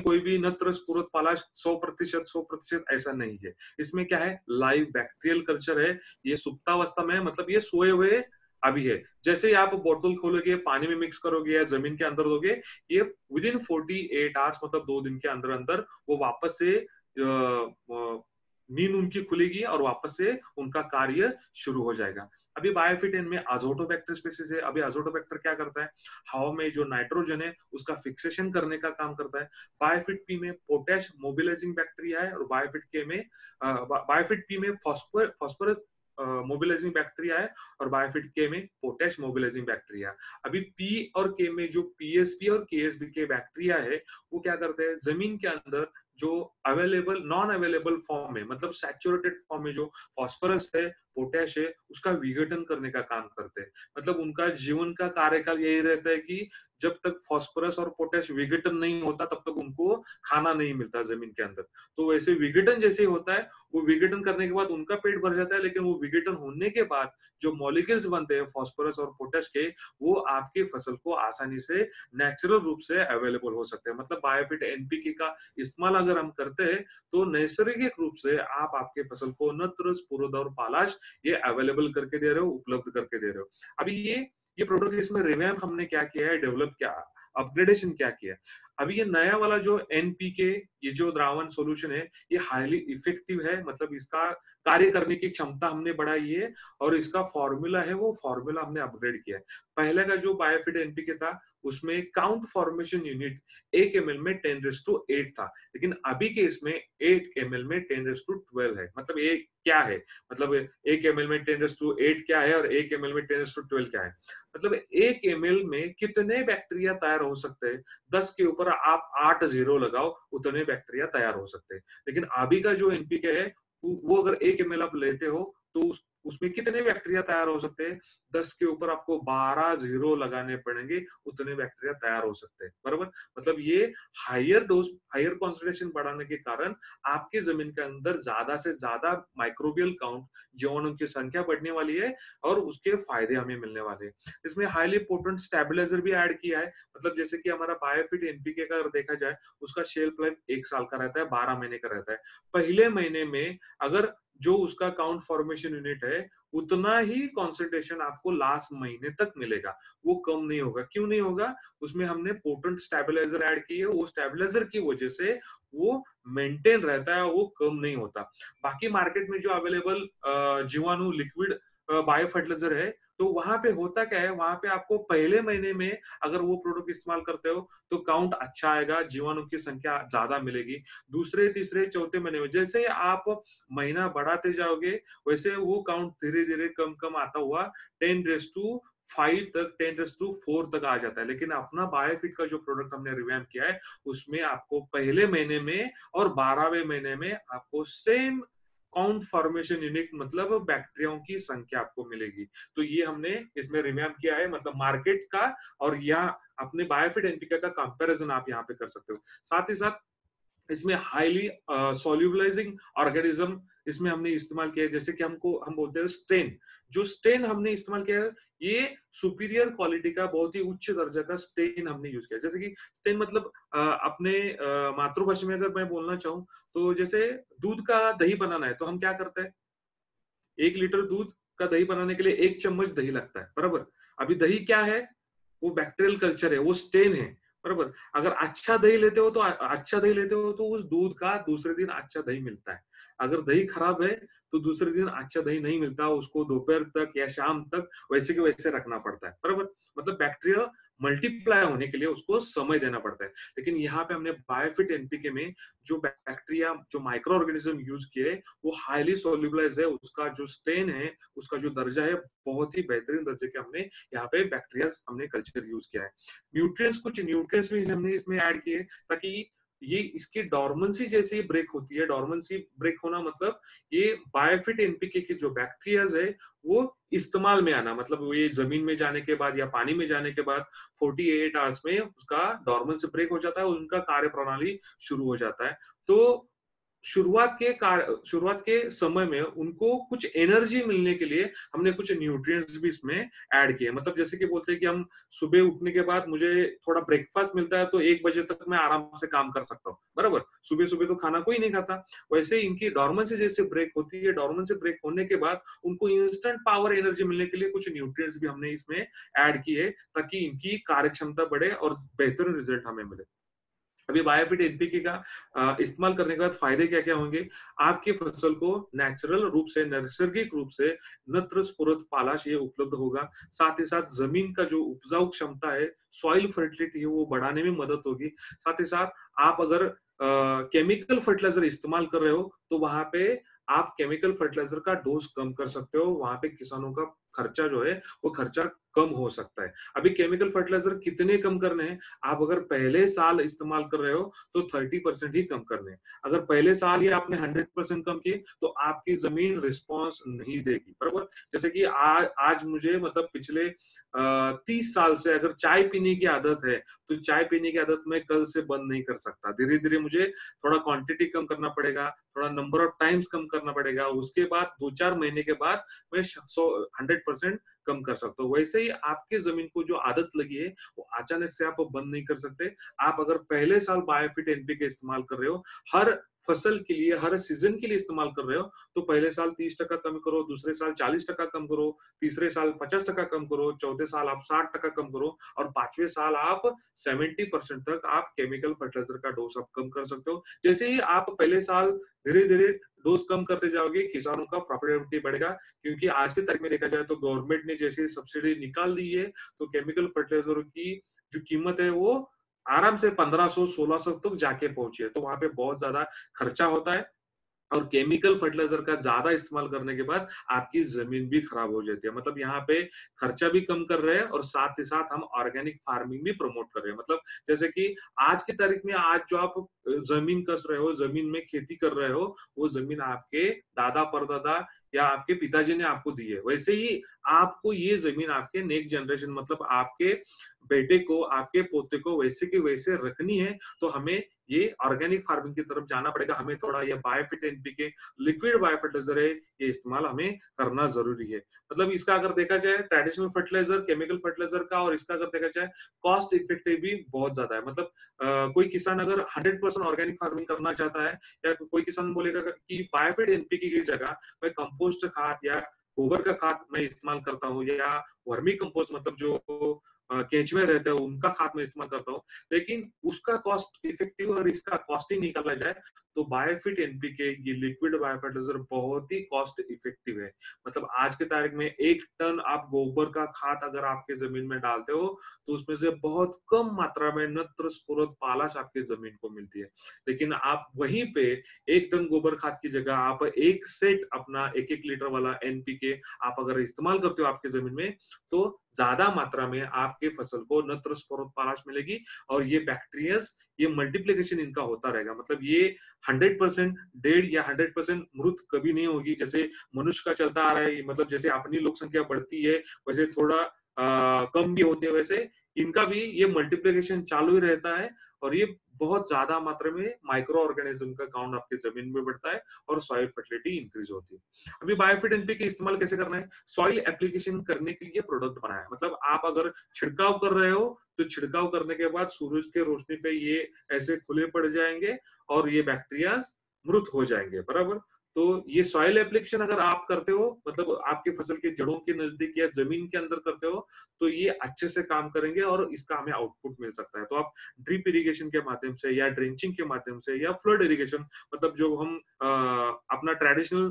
कोई भी नत्र स्फुरद पालाश 100% ऐसा नहीं है। इसमें क्या है, लाइव बैक्टीरियल कल्चर है। ये सुप्तावस्था में है, मतलब ये सोए हुए अभी है। जैसे ही आप बोतल खोलोगे, पानी में मिक्स करोगे या जमीन के अंदर दोगे, ये विद इन 48 आवर्स, मतलब 2 दिन के अंदर अंदर वो वापस से नींद उनकी खुलेगी और वापस से उनका कार्य शुरू हो जाएगा। अभी बायोफिट एन में अज़ोटोबैक्टर स्पीसीज है। अभी अज़ोटोबैक्टर क्या करता है, हवा में जो नाइट्रोजन है उसका फिक्सेशन करने का काम करता है। बायोफिट पी में पोटैश मोबिलाइजिंग बैक्टीरिया है और बायोफिट के में बायोफिट पी में फॉस्फोरस मोबिलाइजिंग बैक्टीरिया है और बायोफिट के में पोटैश मोबिलाइजिंग बैक्टीरिया। अभी पी और के में जो पीएसपी और केएसबी के बैक्टीरिया है वो क्या करते हैं, जमीन के अंदर जो अवेलेबल नॉन अवेलेबल फॉर्म में, मतलब सैचुरेटेड फॉर्म में जो फॉस्फोरस है, पोटैश है, उसका विघटन करने का काम करते हैं। मतलब उनका जीवन का कार्यकाल यही रहता है कि जब तक फॉस्फोरस और पोटैश विघटन नहीं होता तब तक उनको खाना नहीं मिलता जमीन के अंदर। तो वैसे विघटन जैसे ही होता है, वो विघटन करने के बाद उनका पेट भर जाता है, लेकिन वो विघटन होने के बाद जो मॉलिक्यूल्स बनते हैं फॉस्फोरस और पोटैश के, वो आपकी फसल को आसानी से नेचुरल रूप से अवेलेबल हो सकते हैं। मतलब बायोफिट एनपीके का इस्तेमाल अगर हम करते हैं तो नैसर्गिक रूप से आप आपके फसल को नत्र स्फुरद और पालाश ये अवेलेबल करके दे रहे हो, उपलब्ध करके दे रहे हो। अभी ये प्रोडक्ट, इसमें रिवैम्प हमने क्या किया है, डेवलप क्या, अपग्रेडेशन क्या किया है। अभी ये नया वाला जो एनपीके, ये जो द्रावण सॉल्यूशन है, ये हाईली इफेक्टिव है। मतलब इसका कार्य करने की क्षमता हमने बढ़ाई है और इसका फॉर्मूला है, वो फॉर्मूला हमने अपग्रेड किया है। पहले का जो बायोफिट एनपीके था उसमें काउंट फॉर्मेशन यूनिट 1 ml में 10⁸ था, लेकिन अभी के इसमें 8 ml में 10⁻12 है। मतलब ये क्या है, मतलब 1 ml में 10⁸ क्या है और 1 ml में 10⁻12 क्या है। मतलब 1 ml में कितने बैक्टीरिया तैयार हो सकते हैं, 10 के ऊपर आप 8 जीरो लगाओ, उतने बैक्टीरिया तैयार हो सकते हैं। लेकिन अभी का जो एनपीके है वो अगर 1 ml आप लेते हो तो उसमें कितने बैक्टीरिया तैयार हो सकते हैं, 10 के ऊपर आपको 12 जीरो लगाने पड़ेंगे, उतने बैक्टीरिया तैयार हो सकते हैं, बराबर। मतलब ये हायर डोज, हायर कॉन्सेंट्रेशन बढ़ाने के कारण आपके जमीन के अंदर ज्यादा से ज्यादा माइक्रोबियल काउंट, जीवाणु की संख्या बढ़ने वाली है और उसके फायदे हमें मिलने वाले हैं। इसमें हाईली पोटेंट स्टेबलाइजर भी ऐड किया है। मतलब जैसे कि हमारा बायोफिट एनपीके का अगर देखा जाए, उसका शेल्फ लाइफ 1 साल का रहता है, 12 महीने का रहता है। पहले महीने में अगर जो उसका काउंट फॉर्मेशन यूनिट है उतना ही कंसंट्रेशन आपको लास्ट महीने तक मिलेगा, वो कम नहीं होगा। क्यों नहीं होगा, उसमें हमने पोटेंट स्टेबलाइजर ऐड की है, वो स्टेबलाइजर की वजह से वो मेंटेन रहता है, वो कम नहीं होता। बाकी मार्केट में जो अवेलेबल जीवाणु लिक्विड बायो फर्टिलाइजर है, तो वहां पे होता क्या है, वहां पे आपको पहले महीने में अगर वो प्रोडक्ट इस्तेमाल करते हो तो काउंट अच्छा आएगा, जीवाणु की संख्या ज्यादा मिलेगी। दूसरे तीसरे चौथे महीने में जैसे ही आप महीना बढ़ाते जाओगे, वैसे वो काउंट धीरे धीरे कम कम आता हुआ 10⁻5 तक, 10⁻4 तक आ जाता है। लेकिन अपना बायोफिट का जो प्रोडक्ट हमने रिवैम्प किया है, उसमें आपको पहले महीने में और 12वें महीने में आपको सेम काउंट फॉर्मेशन यूनिट, मतलब बैक्टीरियाओं की संख्या आपको मिलेगी। तो ये हमने इसमें रिवैम्प किया है, मतलब मार्केट का और यहाँ अपने बायोफिट एनपीके का कंपैरिजन आप यहाँ पे कर सकते हो। साथ ही साथ इसमें हाईली सोल्यूबलाइजिंग ऑर्गेनिज्म इसमें हमने इस्तेमाल किया है। जैसे कि हम बोलते हैं स्टेन, जो स्टेन हमने इस्तेमाल किया है, ये सुपीरियर क्वालिटी का बहुत ही उच्च दर्जा का स्टेन हमने यूज किया। जैसे कि स्टेन मतलब अपने मातृभाषा में अगर मैं बोलना चाहूँ तो जैसे दूध का दही बनाना है तो हम क्या करते हैं, 1 लीटर दूध का दही बनाने के लिए 1 चम्मच दही लगता है, बराबर। अभी दही क्या है, वो बैक्टीरियल कल्चर है, वो स्टेन है, बराबर। अगर अच्छा दही लेते हो तो अच्छा दही लेते हो तो उस दूध का दूसरे दिन अच्छा दही मिलता है। अगर दही खराब है तो दूसरे दिन अच्छा दही नहीं मिलता, उसको दोपहर तक या शाम तक वैसे के वैसे रखना पड़ता है, बराबर। मतलब बैक्टीरिया मल्टीप्लाई होने के लिए उसको समय देना पड़ता है। लेकिन यहाँ पे हमने बायोफिट एनपीके में जो बैक्टीरिया, जो माइक्रो ऑर्गेनिज्म यूज किए, वो हाईली सोल्यूबलाइज है, उसका जो स्टेन है, उसका जो दर्जा है, बहुत ही बेहतरीन दर्जे के हमने यहाँ पे बैक्टीरिया हमने कल्चर यूज किया है। न्यूट्रिएंट्स, कुछ न्यूट्रिएंट्स भी हमने इसमें ऐड किए ताकि ये इसकी डॉर्मेंसी जैसे ही ब्रेक होती है, डॉर्मेंसी ब्रेक होना मतलब ये बायोफिट एनपीके के जो बैक्टीरियाज है वो इस्तेमाल में आना, मतलब वो ये जमीन में जाने के बाद या पानी में जाने के बाद 48 आवर्स में उसका डॉर्मेंसी ब्रेक हो जाता है और उनका कार्य प्रणाली शुरू हो जाता है। तो शुरुआत के समय में उनको कुछ एनर्जी मिलने के लिए हमने कुछ न्यूट्रिएंट्स भी इसमें ऐड किए। मतलब जैसे कि बोलते हैं कि हम सुबह उठने के बाद मुझे थोड़ा ब्रेकफास्ट मिलता है तो 1 बजे तक मैं आराम से काम कर सकता हूँ, बराबर? सुबह-सुबह तो खाना कोई नहीं खाता। वैसे ही इनकी डोर्मेंसी जैसे ब्रेक होती है, डोर्मेंसी ब्रेक होने के बाद उनको इंस्टेंट पावर एनर्जी मिलने के लिए कुछ न्यूट्रिएंट्स भी हमने इसमें ऐड किए ताकि इनकी कार्यक्षमता बढ़े और बेहतर रिजल्ट हमें मिले। अभी बायोफिट एनपीके का इस्तेमाल करने के बाद फायदे क्या-क्या होंगे? आपकी फसल को नेचुरल रूप से, नैसर्गिक रूप से नत्र, स्फुरद, पालाश ये उपलब्ध होगा। साथ ही साथ जमीन का जो उपजाऊ क्षमता है, सॉइल फर्टिलिटी है, वो बढ़ाने में मदद होगी। साथ ही साथ आप अगर केमिकल फर्टिलाइजर इस्तेमाल कर रहे हो, तो वहाँ पे आप केमिकल फर्टिलाइजर का डोज़ कम कर सकते हो। वहाँ पे किसानों का खर्चा जो है, वो खर्चा कम हो सकता है। अभी केमिकल फर्टिलाइजर कितने कम करने हैं? आप अगर पहले साल इस्तेमाल कर रहे हो तो 30% ही कम करने हैं। अगर पहले साल ही आपने 100% कम किए तो आपकी जमीन रिस्पॉन्स नहीं देगी, बराबर? जैसे कि आज मुझे मतलब पिछले 30 साल से अगर चाय पीने की आदत है तो चाय पीने की आदत मैं कल से बंद नहीं कर सकता। धीरे धीरे मुझे थोड़ा क्वांटिटी कम करना पड़ेगा, थोड़ा नंबर ऑफ टाइम्स कम करना पड़ेगा। उसके बाद 2-4 महीने के बाद मैं 100% कम कर सकता हूँ। वैसे ही आपके जमीन को जो आदत लगी है वो अचानक से आप बंद नहीं कर सकते। आप अगर पहले साल बायोफिट एनपीके इस्तेमाल कर रहे हो, हर फसल के लिए, हर सीजन के लिए इस्तेमाल कर रहे हो, तो पहले साल 30% कम करो, दूसरे साल 40% कम करो, तीसरे साल 50% कम करो, चौथे साल आप 60% कम करो और 5वें साल आप 70% तक आप केमिकल फर्टिलाइजर का डोज आप कम कर सकते हो। जैसे ही आप पहले साल धीरे-धीरे डोज कम करते जाओगे, किसानों का प्रॉफिटेबिलिटी बढ़ेगा क्योंकि आज की तारीख में देखा जाए तो गवर्नमेंट ने जैसे सब्सिडी निकाल दी है, तो केमिकल फर्टिलाइजर की जो कीमत है वो आराम से 1500-1600 तक जाके पहुंची है। तो वहां पे बहुत ज्यादा खर्चा होता है और केमिकल फर्टिलाइजर का ज्यादा इस्तेमाल करने के बाद आपकी जमीन भी खराब हो जाती है। मतलब यहाँ पे खर्चा भी कम कर रहे हैं और साथ ही साथ हम ऑर्गेनिक फार्मिंग भी प्रमोट कर रहे हैं। मतलब जैसे कि आज की तारीख में आज जो आप जमीन कस रहे हो, जमीन में खेती कर रहे हो, वो जमीन आपके दादा परदादा या आपके पिताजी ने आपको दी है। वैसे ही आपको ये जमीन आपके नेक्स्ट जनरेशन मतलब आपके बेटे को, आपके पोते को वैसे की वैसे रखनी है, तो हमें ये ऑर्गेनिक फार्मिंग की तरफ जाना पड़ेगा। हमें थोड़ा ये बायोफिट एनपीके लिक्विड बायोफर्टिलाइजर है, ये इस्तेमाल हमें करना जरूरी है। मतलब इसका अगर देखा जाए ट्रेडिशनल फर्टिलाइजर, केमिकल फर्टिलाइजर का और इसका अगर देखा जाए कॉस्ट इफेक्टिव भी बहुत ज्यादा है। मतलब कोई किसान अगर 100% ऑर्गेनिक फार्मिंग करना चाहता है या कोई किसान बोलेगा कि बायोफिट एनपीके की जगह मैं कंपोस्ट खाद या गोबर का खाद मैं इस्तेमाल करता हूँ या वर्मी कंपोस्ट मतलब जो केंचुए रहते हैं उनका खाद मैं इस्तेमाल करता हूँ, लेकिन उसका कॉस्ट इफेक्टिव और इसका कॉस्टिंग निकाला जाए तो बायोफिट एनपीके ये लिक्विड बायोफर्टिलाइजर बहुत ही कॉस्ट इफेक्टिव है। मतलब आज के तारीख में 1 टन आप गोबर का खाद अगर आपके जमीन में डालते हो तो उसमें से बहुत कम मात्रा में नत्र, स्फुरद, पालाश आपकी जमीन को मिलती है। लेकिन आप वहीं पे 1 टन गोबर खाद की जगह आप एक सेट अपना 1-1 लीटर वाला एनपीके आप अगर इस्तेमाल करते हो आपके जमीन में तो ज्यादा मात्रा में आपके फसल को नत्र, स्फुरद, पालाश मिलेगी और ये बैक्टीरियाज ये मल्टीप्लिकेशन इनका होता रहेगा। मतलब ये 100% डेड या 100% मृत कभी नहीं होगी। जैसे मनुष्य का चलता आ रहा है, मतलब जैसे अपनी लोक संख्या बढ़ती है वैसे थोड़ा कम भी होती है, वैसे इनका भी ये मल्टीप्लिकेशन चालू ही रहता है और ये बहुत ज्यादा मात्रा में माइक्रो ऑर्गेनिज्म का काउंट आपके जमीन में बढ़ता है और सॉइल फर्टिलिटी इंक्रीज होती है। अभी बायोफिट एनपीके इस्तेमाल कैसे करना है? सॉइल एप्लीकेशन करने के लिए प्रोडक्ट बनाया है। मतलब आप अगर छिड़काव कर रहे हो तो छिड़काव करने के बाद सूरज के रोशनी पे ये ऐसे खुले पड़ जाएंगे और ये बैक्टीरिया मृत हो जाएंगे, बराबर? तो ये सॉइल एप्लीकेशन अगर आप करते हो मतलब आपके फसल के जड़ों के नजदीक या जमीन के अंदर करते हो तो ये अच्छे से काम करेंगे और इसका हमें आउटपुट मिल सकता है। तो आप ड्रिप इरिगेशन के माध्यम से या ड्रेंचिंग के माध्यम से या फ्लड इरिगेशन मतलब जो हम अपना ट्रेडिशनल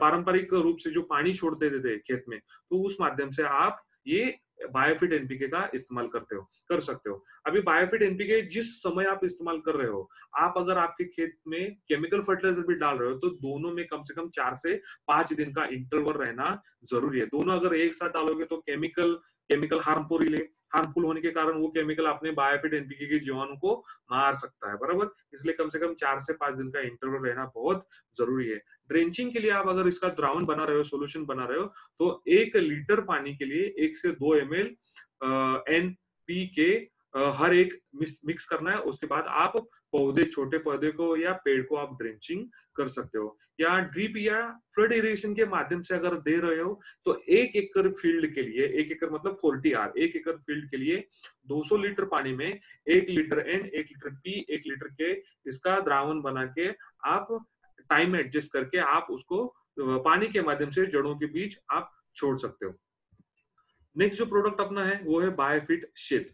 पारंपरिक रूप से जो पानी छोड़ते थे खेत में, तो उस माध्यम से आप ये बायोफिट एनपीके का इस्तेमाल कर सकते हो। अभी बायोफिट एनपीके जिस समय आप इस्तेमाल कर रहे हो, आप अगर आपके खेत में केमिकल फर्टिलाइजर भी डाल रहे हो तो दोनों में कम से कम 4 से 5 दिन का इंटरवल रहना जरूरी है। दोनों अगर एक साथ डालोगे तो केमिकल केमिकल हार्मफुल होने के कारण वो केमिकल अपने बायोफिट एनपीके के जीवाणु को मार सकता है, बराबर? इसलिए कम से कम 4 से 5 दिन का इंटरवल रहना बहुत जरूरी है। ड्रेंचिंग के लिए आप अगर इसका द्रावण बना रहे हो, सोल्यूशन बना रहे हो, तो 1 लीटर पानी के लिए 1 से 2 ml एनपीके हर एक मिक्स करना है। उसके बाद आप पौधे, छोटे पौधे को या पेड़ को आप ड्रेंचिंग कर सकते हो। या ड्रिप या फ्लड इरिगेशन के माध्यम से अगर दे रहे हो तो 1 एकड़ फील्ड के लिए, 1 एकड़ मतलब 40 आर, 1 एकड़ फील्ड के लिए 200 लीटर पानी में 1 litre N, 1 litre P, 1 litre के इसका द्रावण बना के आप टाइम एडजस्ट करके आप उसको पानी के माध्यम से जड़ों के बीच आप छोड़ सकते हो। नेक्स्ट जो प्रोडक्ट अपना है वो है बायोफिट शेप।